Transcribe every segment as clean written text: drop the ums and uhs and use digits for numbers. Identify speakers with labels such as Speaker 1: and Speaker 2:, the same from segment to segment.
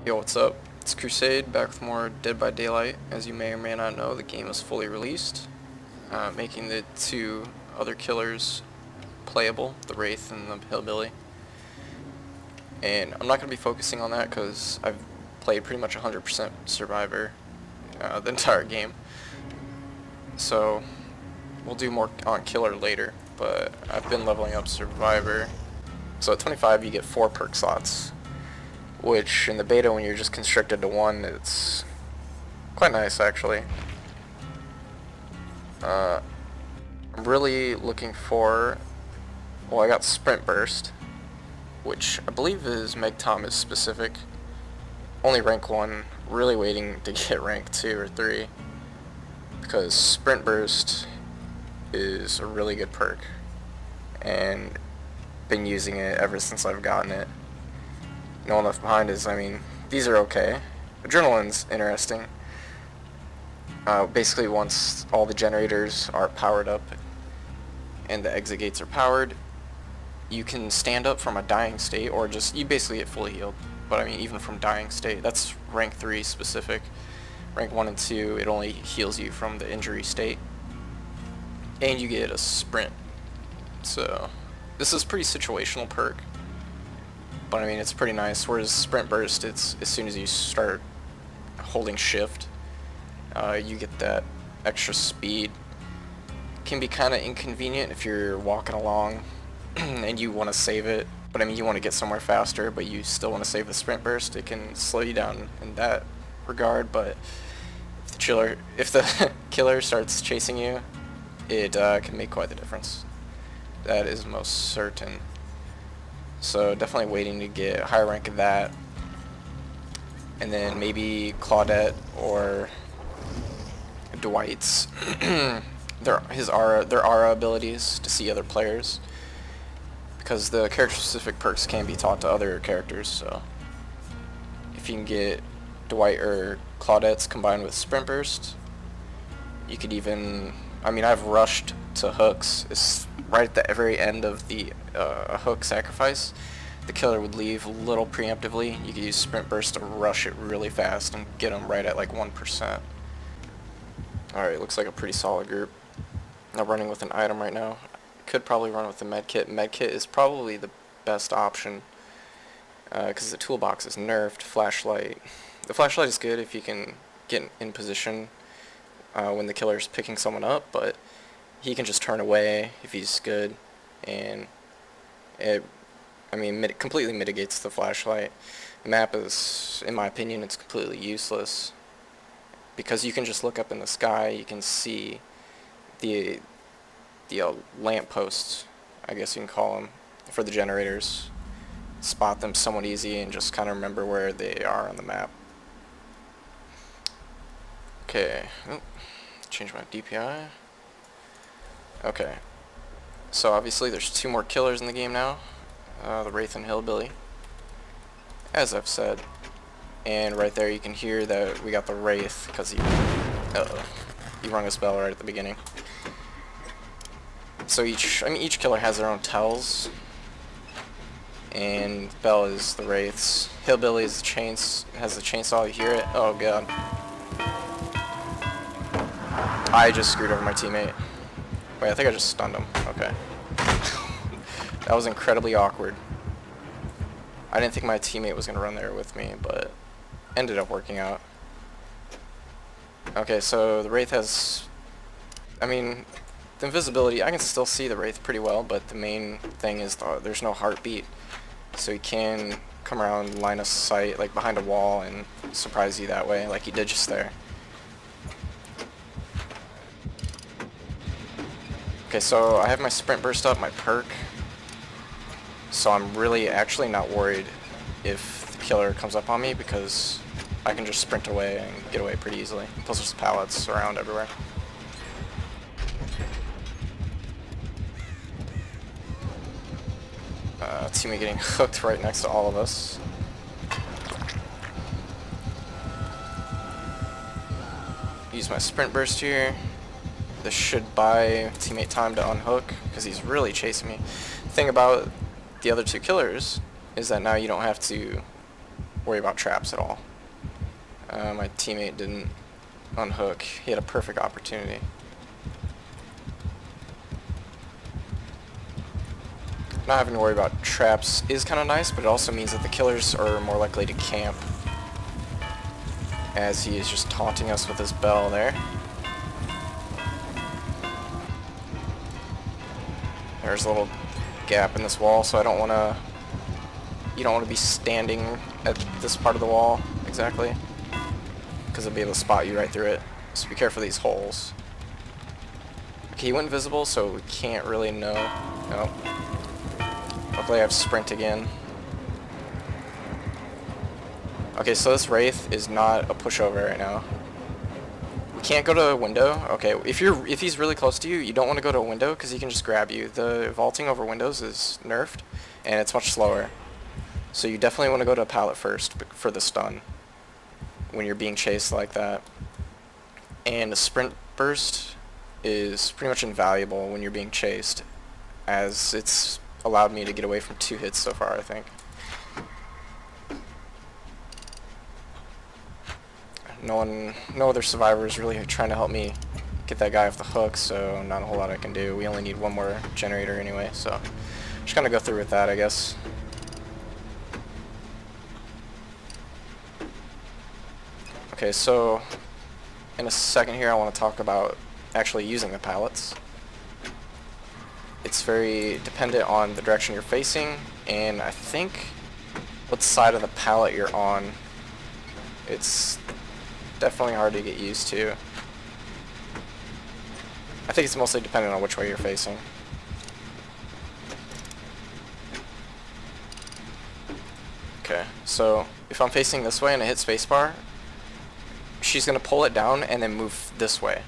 Speaker 1: Yo, what's up? It's Crusade, back with more Dead by Daylight. As you may or may not know, the game is fully released, making the two other killers playable, the Wraith and the Hillbilly. And I'm not going to be focusing on that because I've played pretty much 100% Survivor the entire game. So, we'll do more on Killer later, but I've been leveling up Survivor. So at 25 you get 4 perk slots, which in the beta when you're just constricted to 1, it's quite nice actually. I'm really looking for, well, I got Sprint Burst, which I believe is Meg Thomas specific, only rank 1, really waiting to get rank 2 or 3, because Sprint Burst is a really good perk, and been using it ever since I've gotten it. No One Left Behind is, I mean, these are okay. Adrenaline's interesting. Basically, once all the generators are powered up and the exit gates are powered, you can stand up from a dying state, or just, you basically get fully healed. But I mean, even from dying state, that's rank 3 specific. Rank 1 and 2, it only heals you from the injury state. And you get a sprint. So, this is pretty situational perk. But I mean, it's pretty nice. Whereas Sprint Burst, it's as soon as you start holding shift, you get that extra speed. Can be kind of inconvenient if you're walking along and you want to save it. But I mean, you want to get somewhere faster, but you still want to save the Sprint Burst. It can slow you down in that regard. But if the killer starts chasing you, it can make quite the difference. That is most certain. So definitely waiting to get a higher rank of that, and then maybe Claudette or Dwight's their aura abilities to see other players, because the character specific perks can be taught to other characters. So if you can get Dwight or Claudette's combined with Sprint Burst, you could even, I mean, I've rushed to hooks. It's right at the very end of the hook sacrifice. The killer would leave a little preemptively. You could use Sprint Burst to rush it really fast and get them right at like 1%. Alright, looks like a pretty solid group. I'm running with an item right now. Could probably run with the medkit. Medkit is probably the best option because the toolbox is nerfed. Flashlight. The flashlight is good if you can get in position when the killer's picking someone up, but he can just turn away if he's good, and it, I mean, completely mitigates the flashlight. The map is, in my opinion, it's completely useless, because you can just look up in the sky, you can see the lamp posts, I guess you can call them, for the generators. Spot them somewhat easy and just kind of remember where they are on the map. Okay, change my DPI. Okay, so obviously there's 2 more killers in the game now, the Wraith and Hillbilly, as I've said, and right there you can hear that we got the Wraith, because he rung a spell right at the beginning. So each killer has their own tells, and Bell is the Wraith's, Hillbilly is has the chainsaw, you hear it, oh god. I just screwed over my teammate. Wait, I think I just stunned him. Okay. That was incredibly awkward. I didn't think my teammate was going to run there with me, but ended up working out. Okay, so the Wraith has, I mean, the invisibility, I can still see the Wraith pretty well, but the main thing is there's no heartbeat. So he can come around line of sight, like behind a wall, and surprise you that way, like he did just there. Okay, so I have my Sprint Burst up, my perk, so I'm really actually not worried if the killer comes up on me, because I can just sprint away and get away pretty easily. Plus there's pallets around everywhere. Teammate getting hooked right next to all of us. Use my Sprint Burst here. This should buy teammate time to unhook, because he's really chasing me. The thing about the other 2 killers is that now you don't have to worry about traps at all. My teammate didn't unhook. He had a perfect opportunity. Not having to worry about traps is kind of nice, but it also means that the killers are more likely to camp, as he is just taunting us with his bell there. There's a little gap in this wall, so I don't want to... You don't want to be standing at this part of the wall, exactly, because they'll be able to spot you right through it. So be careful of these holes. Okay, he went invisible, so we can't really know. Nope. Luckily I have sprint again. Okay, so this Wraith is not a pushover right now. We can't go to a window. Okay, if he's really close to you, you don't want to go to a window because he can just grab you. The vaulting over windows is nerfed, and it's much slower. So you definitely want to go to a pallet first for the stun when you're being chased like that. And the sprint burst is pretty much invaluable when you're being chased, as it's allowed me to get away from 2 hits so far, I think. No other survivor is really trying to help me get that guy off the hook, so not a whole lot I can do. We only need 1 more generator anyway, so just gonna go through with that, I guess. Okay, so in a second here I want to talk about actually using the pallets. It's very dependent on the direction you're facing, and I think what side of the pallet you're on. It's definitely hard to get used to. I think it's mostly dependent on which way you're facing. Okay, so if I'm facing this way and I hit spacebar, she's going to pull it down and then move this way.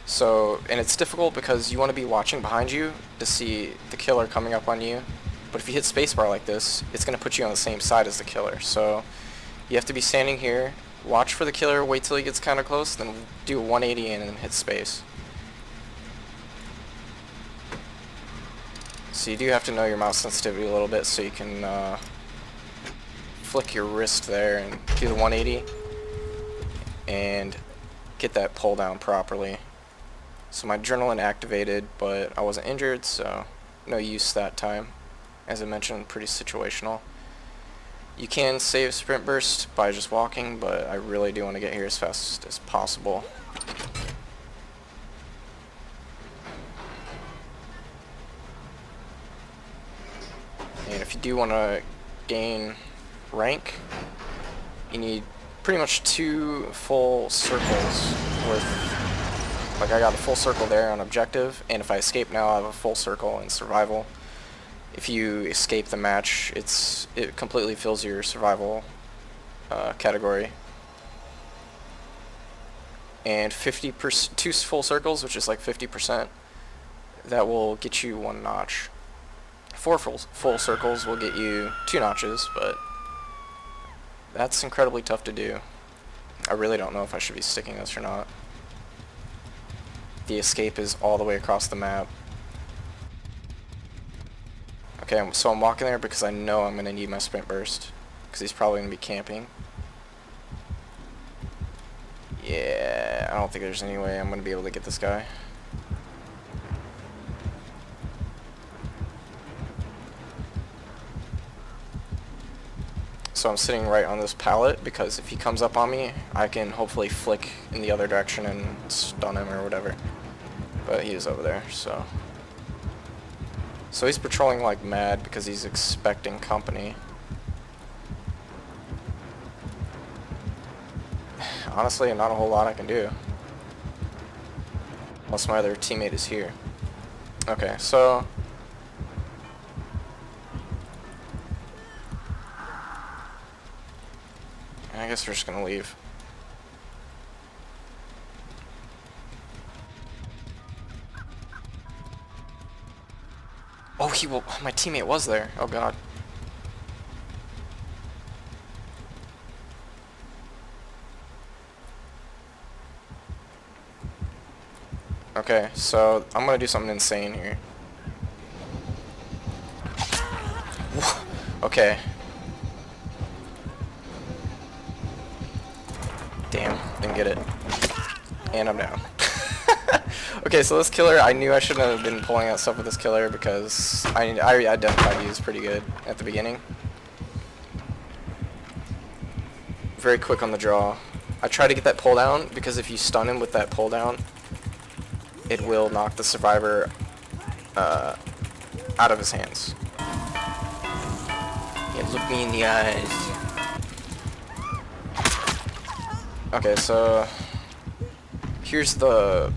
Speaker 1: So, and it's difficult because you want to be watching behind you to see the killer coming up on you. But if you hit spacebar like this, it's going to put you on the same side as the killer. So you have to be standing here, watch for the killer, wait till he gets kind of close, then do a 180 and then hit space. So you do have to know your mouse sensitivity a little bit so you can flick your wrist there and do the 180 and get that pull down properly. So my adrenaline activated, but I wasn't injured, so no use that time. As I mentioned, pretty situational. You can save sprint burst by just walking, but I really do want to get here as fast as possible. And if you do want to gain rank, you need pretty much 2 full circles worth. Like I got a full circle there on objective, and if I escape now, I have a full circle in survival. If you escape the match, it completely fills your survival category. And 50%, 2 full circles, which is like 50%, that will get you 1 notch. 4 full circles will get you 2 notches, but that's incredibly tough to do. I really don't know if I should be sticking this or not. The escape is all the way across the map. Okay, so I'm walking there because I know I'm going to need my sprint burst, because he's probably going to be camping. Yeah, I don't think there's any way I'm going to be able to get this guy. So I'm sitting right on this pallet because if he comes up on me, I can hopefully flick in the other direction and stun him or whatever. But he is over there, so... So he's patrolling like mad because he's expecting company. Honestly, not a whole lot I can do. Unless my other teammate is here. Okay, so... I guess we're just gonna leave. Oh, my teammate was there. Oh god. Okay, so I'm gonna do something insane here. Okay. Damn, didn't get it. And I'm down. Okay, so this killer, I knew I shouldn't have been pulling out stuff with this killer because I identified he was pretty good at the beginning. Very quick on the draw. I try to get that pull down because if you stun him with that pull down, it will knock the survivor out of his hands. Yeah, look me in the eyes. Okay, so here's a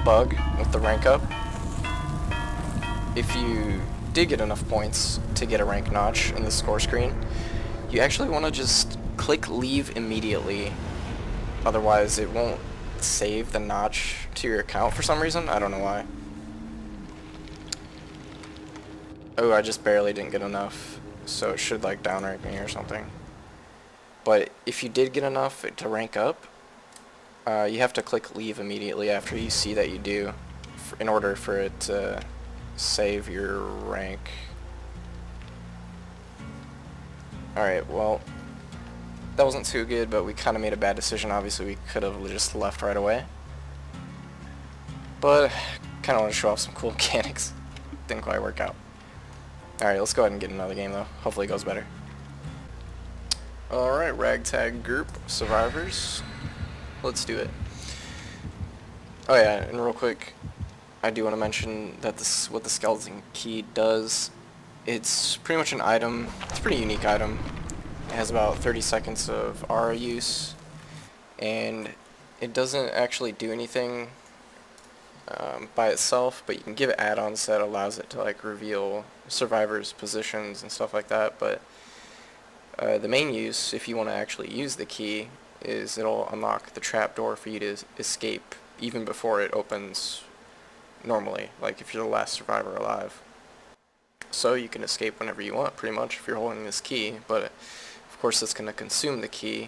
Speaker 1: bug with the rank up. If you did get enough points to get a rank notch in the score screen, you actually want to just click leave immediately. Otherwise, it won't save the notch to your account for some reason. I don't know why. Oh, I just barely didn't get enough, so it should like downrank me or something. But if you did get enough to rank up, you have to click leave immediately after you see that you do, in order for it to save your rank. Alright, well, that wasn't too good, but we kind of made a bad decision. Obviously, we could have just left right away. But, kind of want to show off some cool mechanics. Didn't quite work out. Alright, let's go ahead and get another game, though. Hopefully it goes better. Alright, ragtag group, survivors. Let's do it. Oh yeah, and real quick, I do want to mention that what the skeleton key does. It's pretty much an item. It's a pretty unique item. It has about 30 seconds of aura use, and it doesn't actually do anything by itself, but you can give it add-ons that allows it to like reveal survivors' positions and stuff like that. But the main use, if you want to actually use the key, is it'll unlock the trapdoor for you to escape even before it opens normally, like if you're the last survivor alive. So you can escape whenever you want, pretty much, if you're holding this key, but of course it's going to consume the key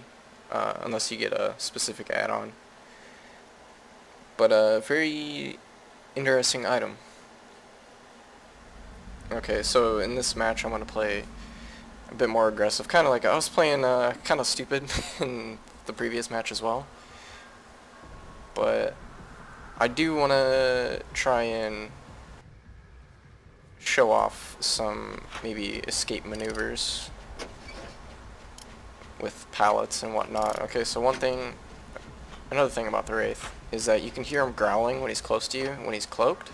Speaker 1: unless you get a specific add-on. But a very interesting item. Okay, so in this match I'm going to play a bit more aggressive, kind of like I was playing kind of stupid in the previous match as well, but I do want to try and show off some maybe escape maneuvers with pallets and whatnot. Okay, so another thing about the Wraith is that you can hear him growling when he's close to you, when he's cloaked.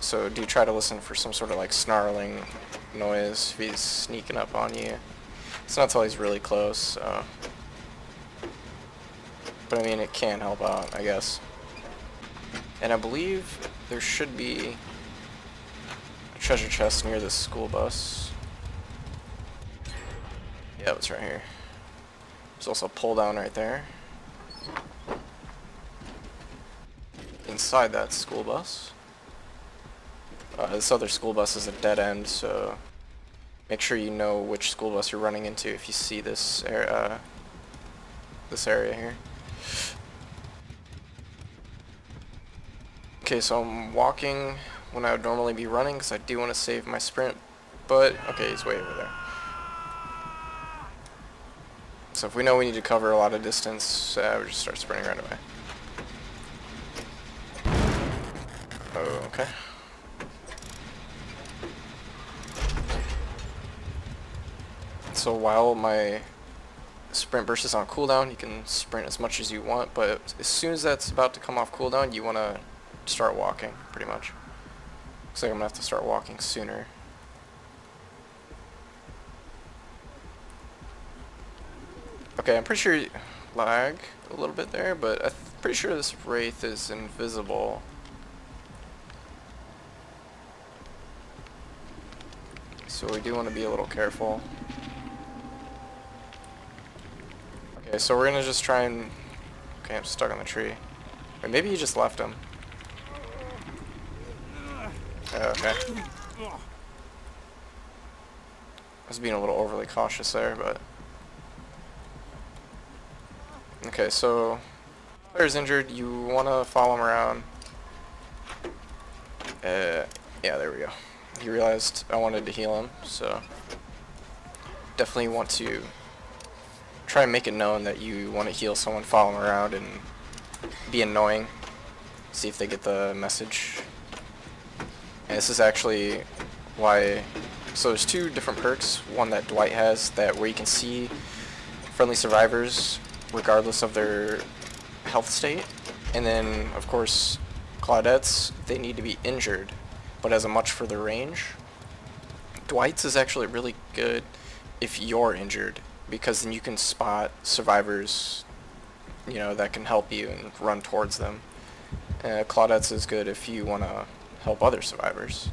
Speaker 1: So do try to listen for some sort of like snarling noise if he's sneaking up on you. It's not until he's really close, but I mean it can help out, I guess. And I believe there should be a treasure chest near this school bus. Yeah, it's right here. There's also a pull down right there. Inside that school bus. This other school bus is a dead end, so make sure you know which school bus you're running into if you see this area here. Okay, so I'm walking when I would normally be running because I do want to save my sprint, but okay, he's way over there. So if we know we need to cover a lot of distance, we just start sprinting right away. Oh, okay. So while my sprint burst is on cooldown, you can sprint as much as you want, but as soon as that's about to come off cooldown, you want to start walking, pretty much. Looks like I'm going to have to start walking sooner. Okay, I'm pretty sure lag a little bit there, but I'm pretty sure this Wraith is invisible. So we do want to be a little careful. Okay, so we're gonna just try and... Okay, I'm stuck on the tree. Or maybe he just left him. Okay. I was being a little overly cautious there, but... Okay, so... Player's injured, you wanna follow him around. Yeah, there we go. He realized I wanted to heal him, so... Definitely want to try and make it known that you want to heal someone, follow them around, and be annoying. See if they get the message. And this is actually why... So there's two different perks. One that Dwight has, that where you can see friendly survivors regardless of their health state. And then, of course, Claudette's, they need to be injured, but has a much further range. Dwight's is actually really good if you're injured, because then you can spot survivors, you know, that can help you and run towards them. Claudette's is good if you want to help other survivors.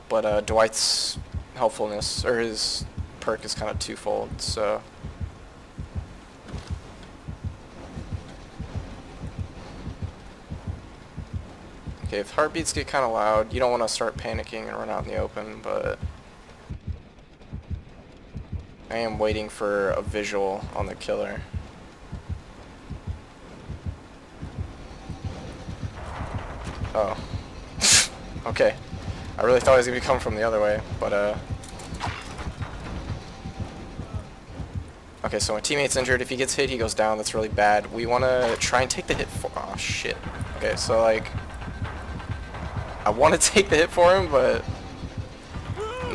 Speaker 1: But Dwight's helpfulness, or his perk, is kind of twofold, so... Okay, if heartbeats get kind of loud, you don't want to start panicking and run out in the open, but... I am waiting for a visual on the killer. Oh. Okay. I really thought he was going to be coming from the other way, but okay, so my teammate's injured. If he gets hit, he goes down. That's really bad. We want to try and take the hit for... Oh, shit. Okay, so, like... I want to take the hit for him, but...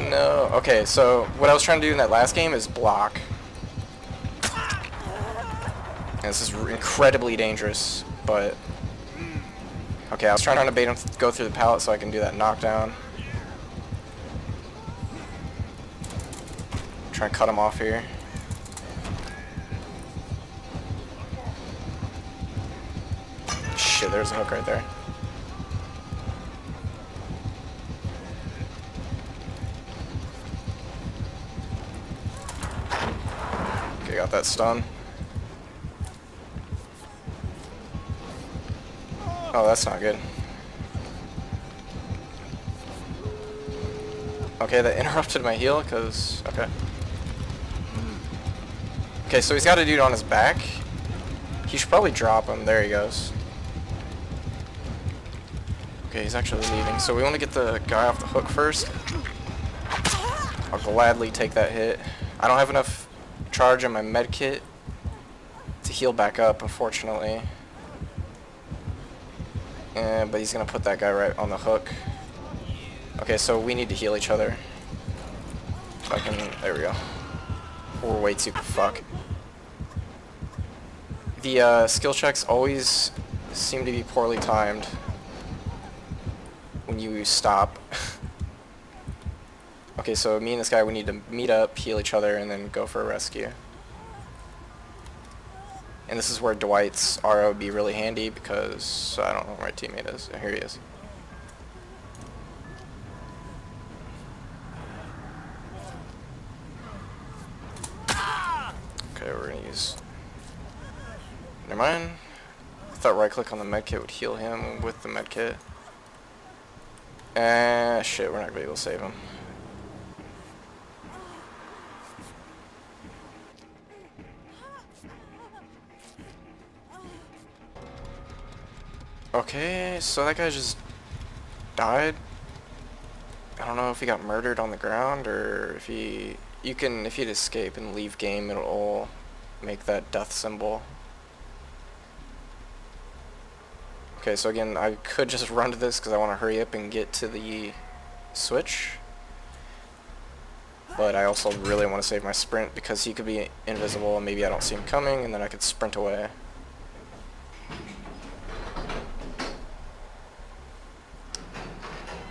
Speaker 1: No. Okay, so what I was trying to do in that last game is block. And this is incredibly dangerous, but... Okay, I was trying to bait him to go through the pallet so I can do that knockdown. Try and cut him off here. Shit, there's a hook right there. Okay, got that stun. Oh, that's not good. Okay, that interrupted my heal, because... Okay. Okay, so he's got a dude on his back. He should probably drop him. There he goes. Okay, he's actually leaving. So we want to get the guy off the hook first. I'll gladly take that hit. I don't have enough charge on my med kit to heal back up, unfortunately. But he's going to put that guy right on the hook. Okay, so we need to heal each other. If I can... There we go. We're way too... Fuck. The skill checks always seem to be poorly timed when you stop. Okay, so me and this guy, we need to meet up, heal each other, and then go for a rescue. And this is where Dwight's RO would be really handy, because I don't know where my teammate is. Here he is. Okay, we're gonna use... Never mind. I thought right click on the medkit would heal him with the medkit. Shit, we're not gonna be able to save him. Okay, so that guy just died. I don't know if he got murdered on the ground or if he... if he'd escape and leave game, it'll make that death symbol. Okay, so again, I could just run to this because I want to hurry up and get to the switch. But I also really want to save my sprint because he could be invisible and maybe I don't see him coming and then I could sprint away.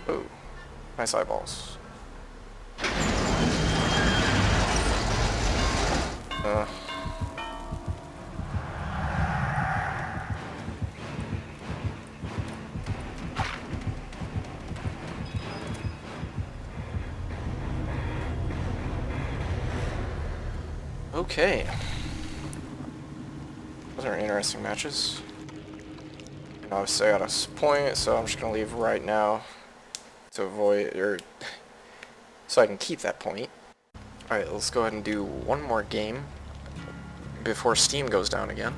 Speaker 1: Ooh, nice eyeballs. Okay. Those are interesting matches. And obviously I got a point, so I'm just going to leave right now to avoid, or so I can keep that point. Alright, let's go ahead and do one more game before Steam goes down again.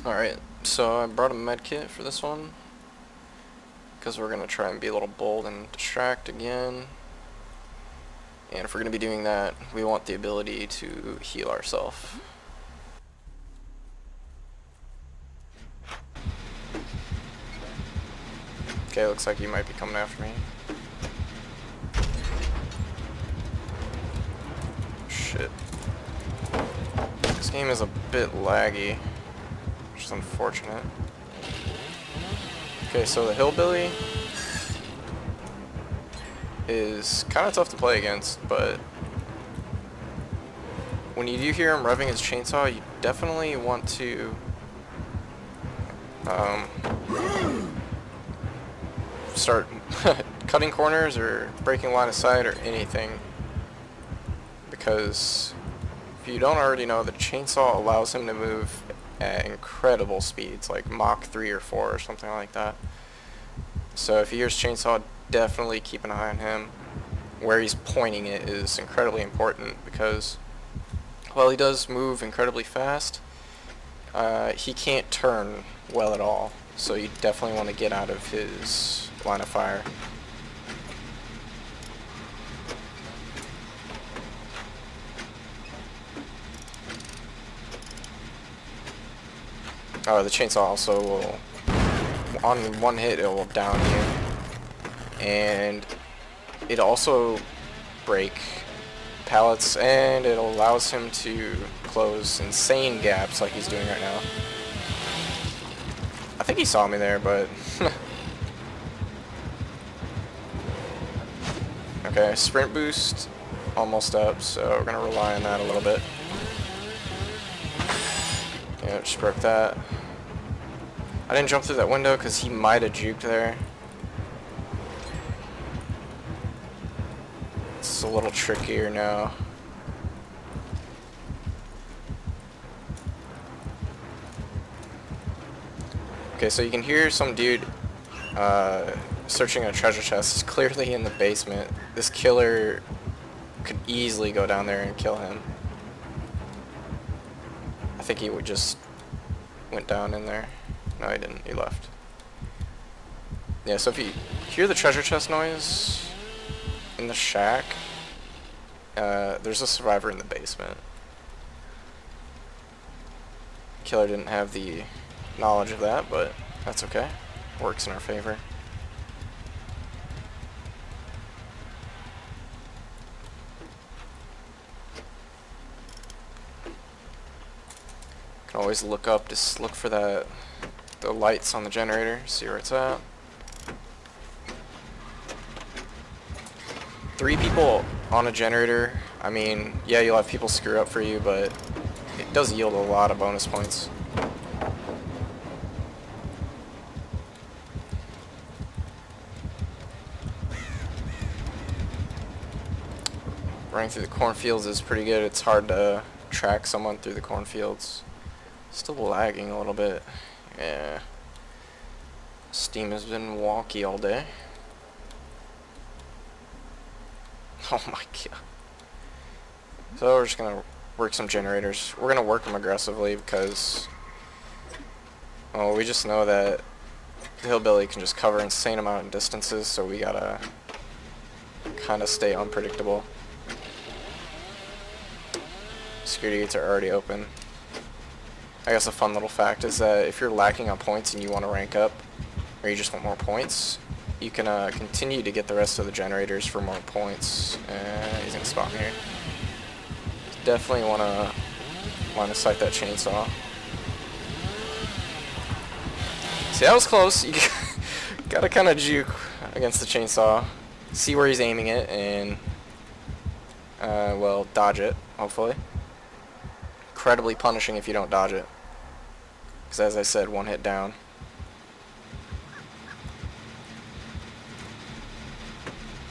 Speaker 1: Alright, so I brought a medkit for this one because we're going to try and be a little bold and distract again. And if we're going to be doing that, we want the ability to heal ourselves. Okay, looks like he might be coming after me. Shit. This game is a bit laggy, which is unfortunate. Okay, so the Hillbilly is kind of tough to play against, but when you do hear him revving his chainsaw, you definitely want to start cutting corners or breaking line of sight or anything, because if you don't already know, the chainsaw allows him to move at incredible speeds, like Mach 3 or 4 or something like that. So if he hears chainsaw, definitely keep an eye on him. Where he's pointing it is incredibly important, because while he does move incredibly fast, he can't turn well at all. So you definitely want to get out of his line of fire. Oh, the chainsaw also will, on one hit, it will down you. And it also break pallets, and it allows him to close insane gaps like he's doing right now. I think he saw me there, but... Okay, sprint boost almost up, so we're going to rely on that a little bit. Yeah, just broke that. I didn't jump through that window because he might have juked there. It's a little trickier now. Okay, so you can hear some dude searching a treasure chest. He's clearly in the basement. This killer could easily go down there and kill him. I think he would just went down in there. No, he didn't. He left. Yeah, so if you hear the treasure chest noise in the shack, there's a survivor in the basement. Killer didn't have the knowledge of that, but that's okay. Works in our favor. Can always look up, just look for the lights on the generator, see where it's at. 3 people on a generator, I mean, yeah, you'll have people screw up for you, but it does yield a lot of bonus points. Running through the cornfields is pretty good. It's hard to track someone through the cornfields. Still lagging a little bit. Yeah. Steam has been wonky all day. Oh my god. So we're just gonna work some generators. We're gonna work them aggressively because, well, we just know that the Hillbilly can just cover insane amount of distances, so we gotta kind of stay unpredictable. Security gates are already open. I guess a fun little fact is that if you're lacking on points and you want to rank up, or you just want more points, you can continue to get the rest of the generators for more points. He's gonna spot me here. Definitely want to line of sight that chainsaw. See, that was close. You gotta kind of juke against the chainsaw, see where he's aiming it, and well, dodge it. Hopefully. Incredibly punishing if you don't dodge it, because as I said, one hit down.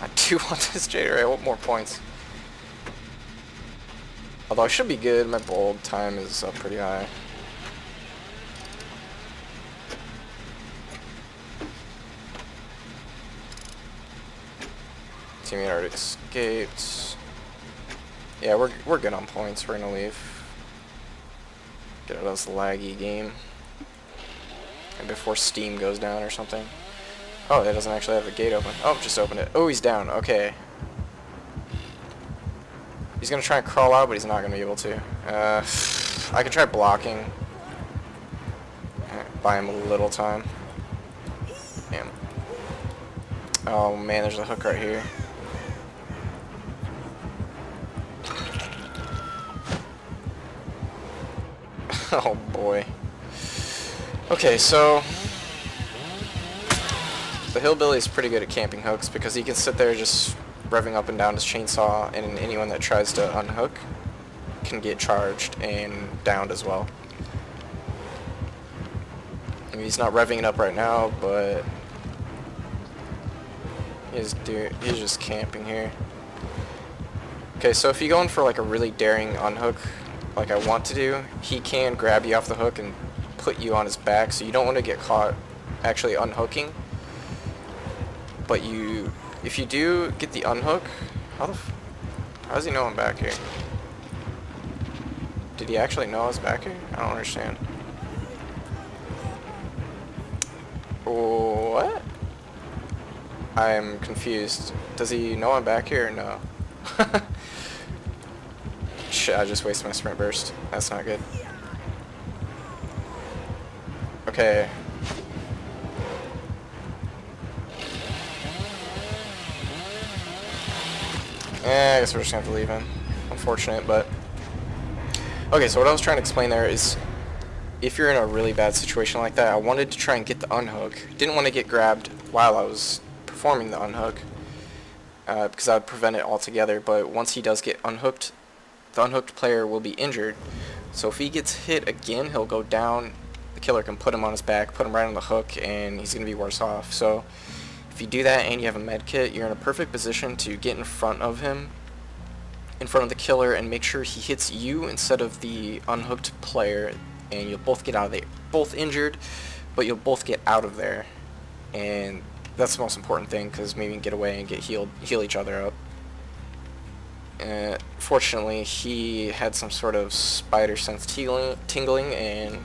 Speaker 1: I do want this generator. I want more points. Although I should be good. My bulb time is up pretty high. Teammate already escaped. Yeah, we're good on points. We're gonna leave. Get out of this laggy game. And before Steam goes down or something. Oh, that doesn't actually have the gate open. Oh, just opened it. Oh, he's down. Okay. He's gonna try and crawl out, but he's not gonna be able to. I can try blocking. Buy him a little time. Damn. Oh man, there's a hook right here. Oh boy. Okay, so the Hillbilly is pretty good at camping hooks because he can sit there just revving up and down his chainsaw, and anyone that tries to unhook can get charged and downed as well. I mean, he's not revving it up right now, but he's just camping here. Okay, so if you go in for like a really daring unhook, like I want to do, he can grab you off the hook and put you on his back, so you don't want to get caught actually unhooking. But if you do get the unhook, how does he know I'm back here? Did he actually know I was back here? I don't understand. What? I'm confused. Does he know I'm back here or no? Shit, I just wasted my sprint burst. That's not good. Okay. I guess we're just gonna have to leave him. Unfortunate, but... Okay, so what I was trying to explain there is, if you're in a really bad situation like that, I wanted to try and get the unhook. Didn't want to get grabbed while I was performing the unhook, because that would prevent it altogether, but once he does get unhooked, the unhooked player will be injured. So if he gets hit again, he'll go down, the killer can put him on his back, put him right on the hook, and he's going to be worse off. So if you do that and you have a med kit, you're in a perfect position to get in front of him, in front of the killer, and make sure he hits you instead of the unhooked player, and you'll both get out of there, both injured, but you'll both get out of there. And that's the most important thing, because maybe you can get away and heal each other up. Fortunately, he had some sort of spider sense tingling and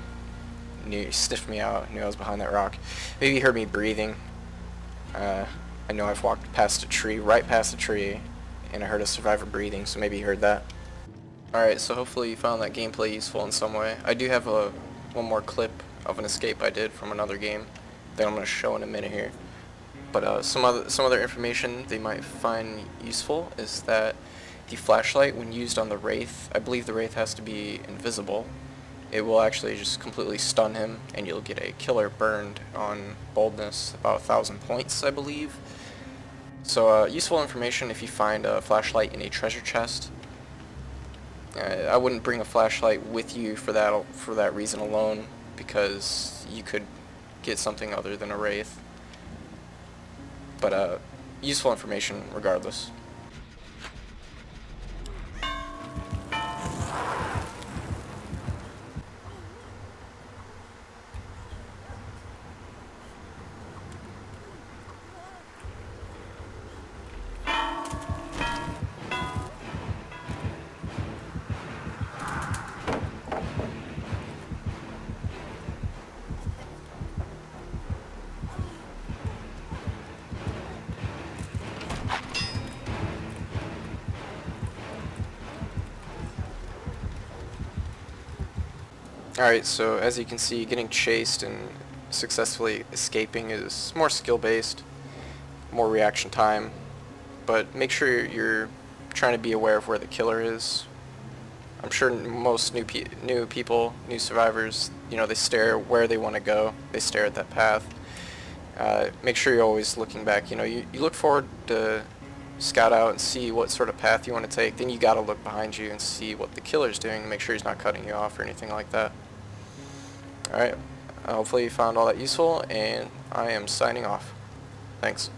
Speaker 1: sniffed me out, knew I was behind that rock. Maybe he heard me breathing. I know I've walked past a tree, right past a tree, and I heard a survivor breathing, so maybe he heard that. Alright, so hopefully you found that gameplay useful in some way. I do have one more clip of an escape I did from another game that I'm going to show in a minute here. But some other information they might find useful is that the flashlight, when used on the Wraith, I believe the Wraith has to be invisible. It will actually just completely stun him, and you'll get a killer burned on boldness, about 1,000 points, I believe. So useful information if you find a flashlight in a treasure chest. I wouldn't bring a flashlight with you for that reason alone, because you could get something other than a Wraith. But useful information regardless. Alright, so as you can see, getting chased and successfully escaping is more skill-based, more reaction time, but make sure you're trying to be aware of where the killer is. I'm sure most new people, new survivors, they stare where they want to go, they stare at that path. Make sure you're always looking back. You look forward to scout out and see what sort of path you want to take, then you gotta look behind you and see what the killer's doing, make sure he's not cutting you off or anything like that. Alright, hopefully you found all that useful, and I am signing off. Thanks.